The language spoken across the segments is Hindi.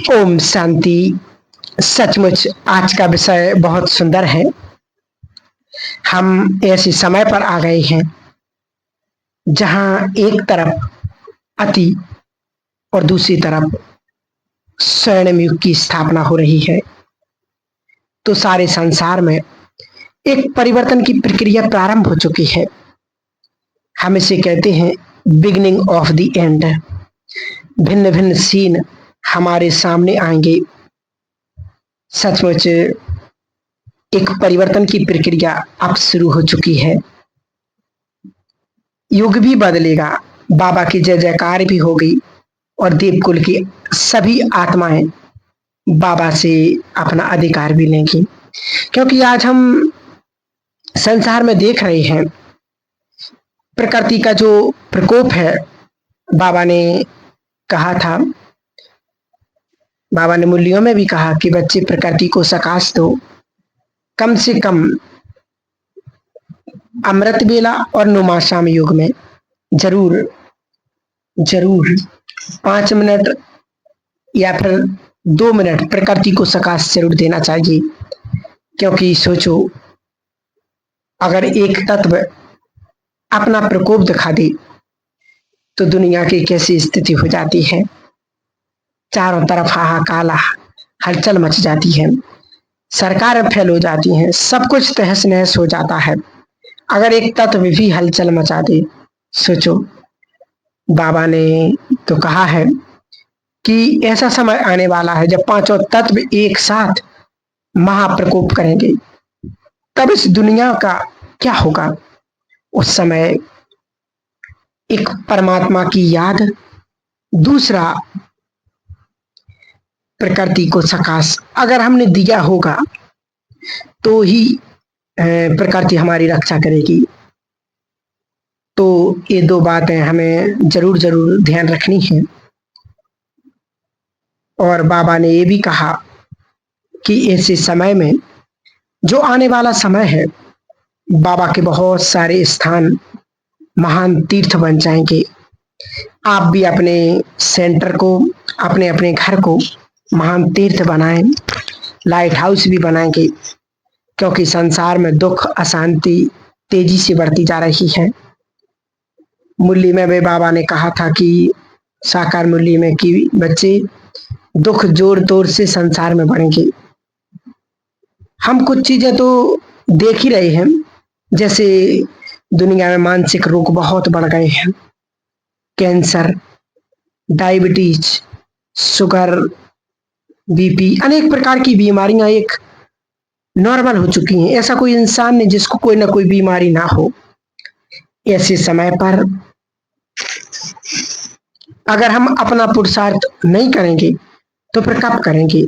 ओम शांति। सचमुच आज का विषय बहुत सुंदर है। हम ऐसे समय पर आ गए हैं जहां एक तरफ अति और दूसरी तरफ स्वर्णिम युग की स्थापना हो रही है। तो सारे संसार में एक परिवर्तन की प्रक्रिया प्रारंभ हो चुकी है। हम इसे कहते हैं बिगिनिंग ऑफ द एंड। भिन्न भिन्न सीन हमारे सामने आएंगे। सचमुच एक परिवर्तन की प्रक्रिया अब शुरू हो चुकी है। युग भी बदलेगा, बाबा की जय जयकार भी होगी और देवकुल की सभी आत्माएं बाबा से अपना अधिकार भी लेंगी। क्योंकि आज हम संसार में देख रहे हैं प्रकृति का जो प्रकोप है। बाबा ने कहा था, बाबा ने मूल्यों में भी कहा कि बच्चे प्रकृति को सकाश दो। कम से कम अमृत बेला और नुमाशाम युग में जरूर जरूर 5 मिनट या फिर 2 मिनट प्रकृति को सकाश जरूर देना चाहिए। क्योंकि सोचो, अगर एक तत्व अपना प्रकोप दिखा दे तो दुनिया की कैसी स्थिति हो जाती है। चारों तरफ हाहाकार, हलचल मच जाती है, सरकारें फेल हो जाती हैं, सब कुछ तहस नहस हो जाता है अगर एक तत्व भी हलचल मचा दे। सोचो, बाबा ने तो कहा है कि ऐसा समय आने वाला है जब पांचों तत्व एक साथ महाप्रकोप करेंगे। तब इस दुनिया का क्या होगा? उस समय एक परमात्मा की याद, दूसरा प्रकृति को सकाश अगर हमने दिया होगा तो ही प्रकृति हमारी रक्षा करेगी। तो ये 2 बातें हमें जरूर जरूर ध्यान रखनी है। और बाबा ने ये भी कहा कि ऐसे समय में जो आने वाला समय है, बाबा के बहुत सारे स्थान महान तीर्थ बन जाएंगे। आप भी अपने सेंटर को, अपने अपने घर को महान तीर्थ बनाएं, लाइट हाउस भी बनाएंगे। क्योंकि संसार में दुख, अशांति तेजी से बढ़ती जा रही है। मुरली में भी बाबा ने कहा था कि साकार मुरली में कि बच्चे, दुख जोर तोड़ से संसार में बढ़ेंगे। हम कुछ चीजें तो देख ही रहे हैं, जैसे दुनिया में मानसिक रोग बहुत बढ़ गए हैं। कैंसर, डायबिटीज, शुगर, बीपी, अनेक प्रकार की बीमारियां एक नॉर्मल हो चुकी हैं। ऐसा कोई इंसान नहीं जिसको कोई ना कोई बीमारी ना हो। ऐसे समय पर अगर हम अपना पुरुषार्थ नहीं करेंगे तो फिर कब करेंगे?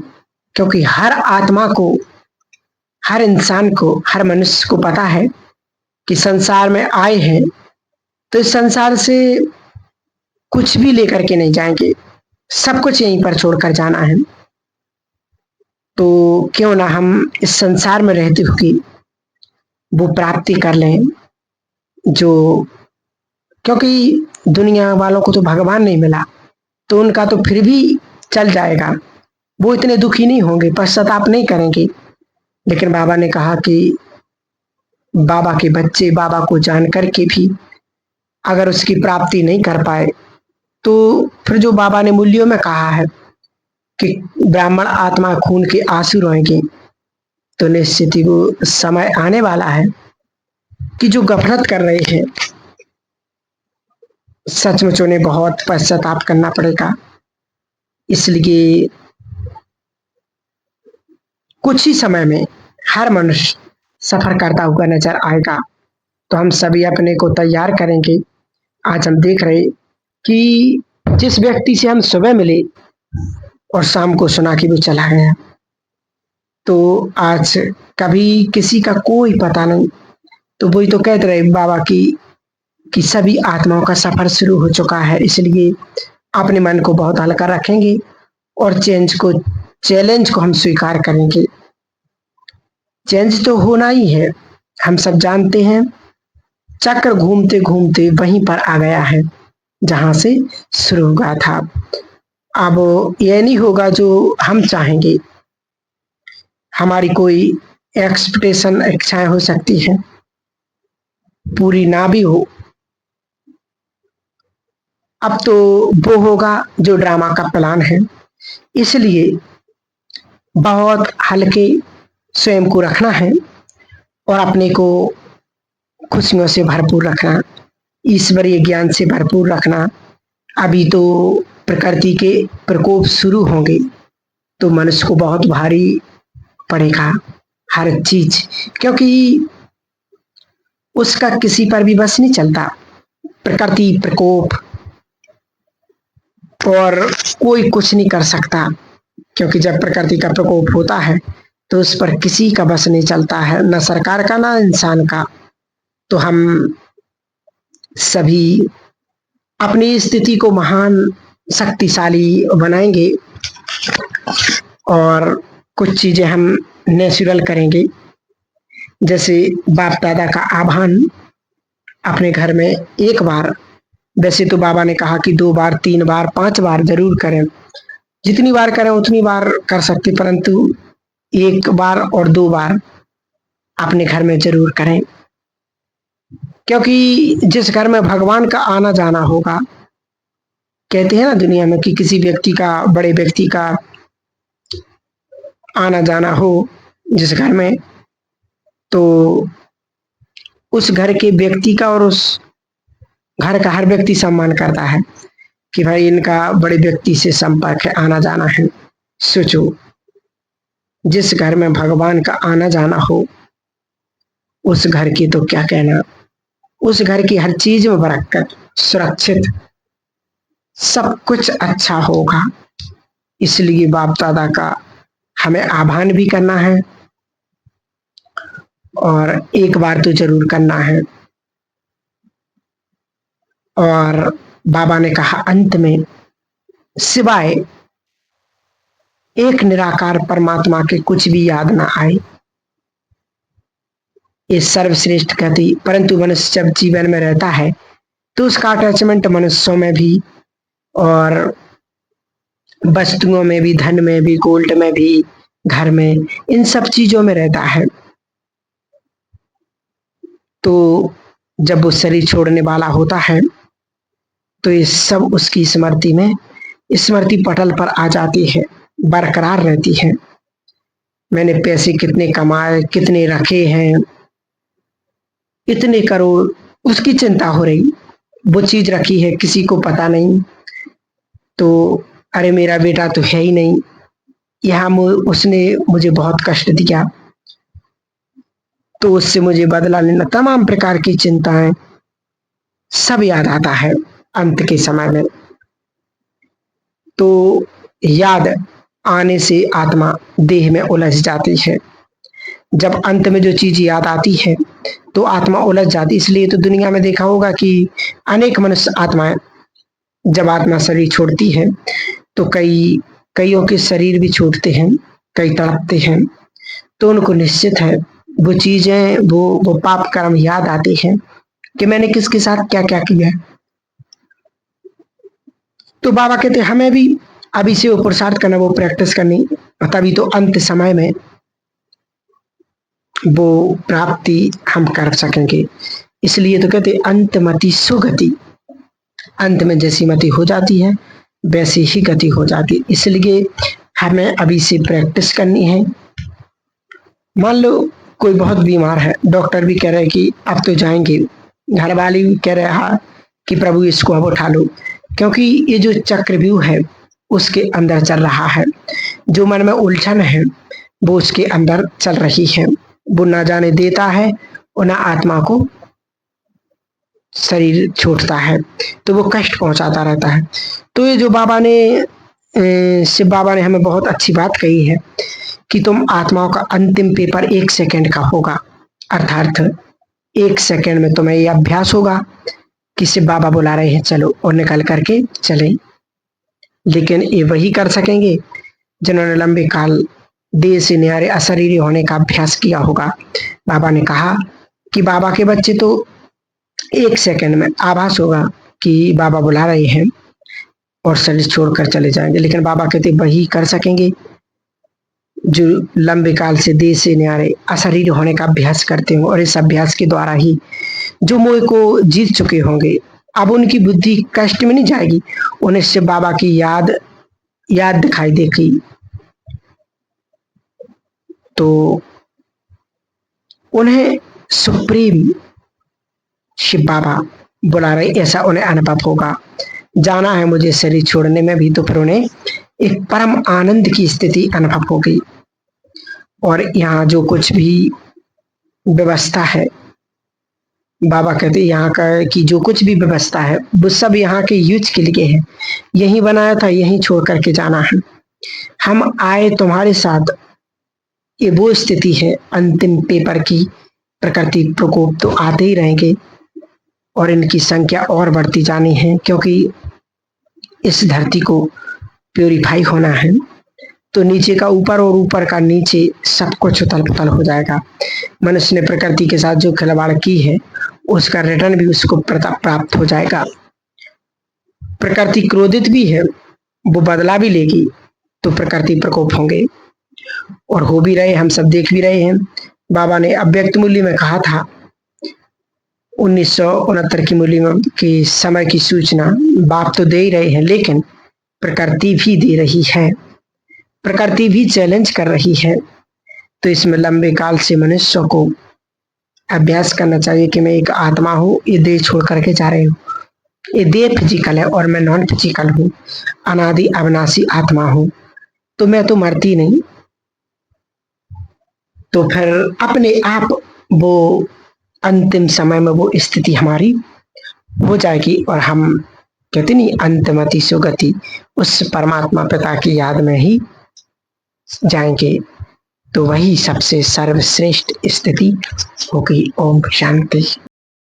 क्योंकि हर आत्मा को, हर इंसान को, हर मनुष्य को पता है कि संसार में आए हैं तो इस संसार से कुछ भी लेकर के नहीं जाएंगे, सब कुछ यहीं पर छोड़कर जाना है। तो क्यों ना हम इस संसार में रहते हुए वो प्राप्ति कर लें जो, क्योंकि दुनिया वालों को तो भगवान नहीं मिला तो उनका तो फिर भी चल जाएगा, वो इतने दुखी नहीं होंगे, पश्चाताप नहीं करेंगे। लेकिन बाबा ने कहा कि बाबा के बच्चे बाबा को जान करके भी अगर उसकी प्राप्ति नहीं कर पाए तो फिर जो बाबा ने मूल्यों में कहा है कि ब्राह्मण आत्मा खून के आंसू रोएंगे, तो निश्चित ही वो समय आने वाला है कि जो गफलत कर रहे हैं सचमुच उन्हें बहुत पश्चाताप करना पड़ेगा। इसलिए कुछ ही समय में हर मनुष्य सफर करता हुआ नजर आएगा। तो हम सभी अपने को तैयार करेंगे। आज हम देख रहे कि जिस व्यक्ति से हम सुबह मिले और शाम को सुना कि वो चला गया, तो आज कभी किसी का कोई पता नहीं। तो वही तो कहते रहे बाबा की कि सभी आत्माओं का सफर शुरू हो चुका है। इसलिए अपने मन को बहुत हल्का रखेंगे और चैलेंज को हम स्वीकार करेंगे। चेंज तो होना ही है, हम सब जानते हैं। चक्र घूमते घूमते वहीं पर आ गया है जहां से शुरू हुआ था। अब यह नहीं होगा जो हम चाहेंगे, हमारी कोई एक्सपेक्टेशन इच्छाएं हो सकती हैं, पूरी ना भी हो। अब तो वो होगा जो ड्रामा का प्लान है। इसलिए बहुत हल्के स्वयं को रखना है और अपने को खुशियों से भरपूर रखना, ईश्वरीय ज्ञान से भरपूर रखना। अभी तो प्रकृति के प्रकोप शुरू होंगे तो मनुष्य को बहुत भारी पड़ेगा हर चीज, क्योंकि उसका किसी पर भी बस नहीं चलता। प्रकृति प्रकोप और कोई कुछ नहीं कर सकता, क्योंकि जब प्रकृति का प्रकोप होता है तो उस पर किसी का बस नहीं चलता है, न सरकार का न इंसान का। तो हम सभी अपनी स्थिति को महान शक्तिशाली बनाएंगे और कुछ चीजें हम नेचुरल करेंगे, जैसे बाप दादा का आह्वान अपने घर में एक बार, वैसे तो बाबा ने कहा कि 2 बार 3 बार 5 बार जरूर करें, जितनी बार करें उतनी बार कर सकते, परंतु 1 बार और 2 बार अपने घर में जरूर करें, क्योंकि जिस घर में भगवान का आना जाना होगा, कहते हैं ना दुनिया में कि किसी व्यक्ति का, बड़े व्यक्ति का आना जाना हो जिस घर में, तो उस घर के व्यक्ति का और उस घर का हर व्यक्ति सम्मान करता है कि भाई इनका बड़े व्यक्ति से संपर्क है, आना जाना है। सोचो, जिस घर में भगवान का आना जाना हो उस घर की तो क्या कहना, उस घर की हर चीज में बरकत, सुरक्षित, सब कुछ अच्छा होगा। इसलिए बाप दादा का हमें आह्वान भी करना है और 1 बार तो जरूर करना है। और बाबा ने कहा अंत में, सिवाय एक निराकार परमात्मा के कुछ भी याद ना आए, ये सर्वश्रेष्ठ गति। परंतु मनुष्य जब जीवन में रहता है तो उसका अटैचमेंट मनुष्यों में भी और वस्तुओं में भी, धन में भी, गोल्ड में भी, घर में, इन सब चीजों में रहता है। तो जब वो शरीर छोड़ने वाला होता है तो ये सब उसकी स्मृति में, स्मृति पटल पर आ जाती है, बरकरार रहती है। मैंने पैसे कितने कमाए, कितने रखे हैं, इतने करोड़, उसकी चिंता हो रही, वो चीज रखी है किसी को पता नहीं, तो अरे मेरा बेटा तो है ही नहीं, यहाँ उसने मुझे बहुत कष्ट दिया तो उससे मुझे बदला लेना, तमाम प्रकार की चिंताएं, सब याद आता है अंत के समय में। तो याद आने से आत्मा देह में उलझ जाती है। जब अंत में जो चीज याद आती है तो आत्मा उलझ जाती। इसलिए तो दुनिया में देखा होगा कि अनेक मनुष्य आत्माएं, जब आत्मा शरीर छोड़ती है तो कईयों के शरीर भी छूटते हैं, कई तड़पते हैं, तो उनको निश्चित है वो चीजें, वो पाप कर्म याद आते हैं कि मैंने किसके साथ क्या क्या किया। तो बाबा कहते हमें भी अभी से वो पुरुषार्थ करना, वो प्रैक्टिस करनी, तभी तो अंत समय में वो प्राप्ति हम कर सकेंगे। इसलिए तो कहते अंतमति सुगति, अंत में जैसी मति हो जाती है वैसी ही गति हो जाती है। इसलिए हमें अभी से प्रैक्टिस करनी है। मान लो कोई बहुत बीमार है, डॉक्टर भी कह रहे हैं कि अब तो जाएंगे, घर वाले भी कह रहे हैं हाँ कि प्रभु इसको अब उठा लो, क्योंकि ये जो चक्रव्यूह है उसके अंदर चल रहा है, जो मन में उलझन है वो उसके अंदर चल रही है, वो ना जाने देता है और ना आत्मा को शरीर छूटता है, तो वो कष्ट पहुंचाता रहता है। तो ये जो बाबा ने, शिव बाबा ने हमें बहुत अच्छी बात कही है कि तुम आत्माओं का अंतिम पेपर 1 सेकंड का होगा, अर्थात 1 सेकंड में तुम्हें ये अभ्यास होगा कि शिव बाबा बुला रहे हैं चलो, और निकल करके चले। लेकिन ये वही कर सकेंगे जिन्होंने लंबे काल देह से न्यारे अशरीरी होने का अभ्यास किया होगा। बाबा ने कहा कि बाबा के बच्चे तो 1 सेकंड में आभास होगा कि बाबा बुला रहे हैं, और शरीर छोड़कर चले जाएंगे। लेकिन बाबा कहते वही कर सकेंगे जो लंबे काल से देह से न्यारे अशरीर होने का अभ्यास करते हो, और इस अभ्यास के द्वारा ही जो मोह को जीत चुके होंगे, अब उनकी बुद्धि कष्ट में नहीं जाएगी, उन्हें से बाबा की याद याद दिखाई देगी। तो उन्हें सुप्रीम शिव बाबा बुला रहे, ऐसा उन्हें अनुभव होगा। जाना है मुझे शरीर छोड़ने में भी, तो फिर उन्हें एक परम आनंद की स्थिति अनुभव होगी। और यहाँ जो कुछ भी व्यवस्था है, बाबा कहते यहाँ का कि जो कुछ भी व्यवस्था है वो सब यहाँ के यूज के लिए है, यही बनाया था, यही छोड़ करके जाना है। हम आए तुम्हारे साथ, ये वो स्थिति है अंतिम पेपर की। प्रकृति प्रकोप तो आते ही रहेंगे और इनकी संख्या और बढ़ती जानी है, क्योंकि इस धरती को प्योरीफाई होना है। तो नीचे का ऊपर और ऊपर का नीचे सब कुछ उथल पुथल हो जाएगा। मनुष्य ने प्रकृति के साथ जो खिलवाड़ की है उसका रिटर्न भी उसको प्राप्त हो जाएगा। प्रकृति क्रोधित भी है, वो बदला भी लेगी, तो प्रकृति प्रकोप होंगे और हो भी रहे, हम सब देख भी रहे हैं। बाबा ने अव्यक्त मूल्य में कहा था 1969 की मूल्य में कि समय की सूचना बाप तो दे ही रहे हैं, लेकिन प्रकृति भी दे रही है, प्रकृति भी चैलेंज कर रही है। तो इसमें लंबे काल से मनुष्य को अभ्यास करना चाहिए कि मैं एक आत्मा हूँ, ये देह छोड़ करके जा रही हूँ, ये देह फिजिकल है और मैं नॉन फिजिकल हूँ, अनादि अविनाशी आत्मा हूँ, तो मैं तो मरती नहीं। तो फिर अपने आप वो अंतिम समय में वो स्थिति हमारी हो जाएगी और हम कहते नहीं अंतमति सुगति, उस परमात्मा पिता की याद में ही जाएंगे। तो वही सबसे सर्वश्रेष्ठ स्थिति होगी। ओम शांति।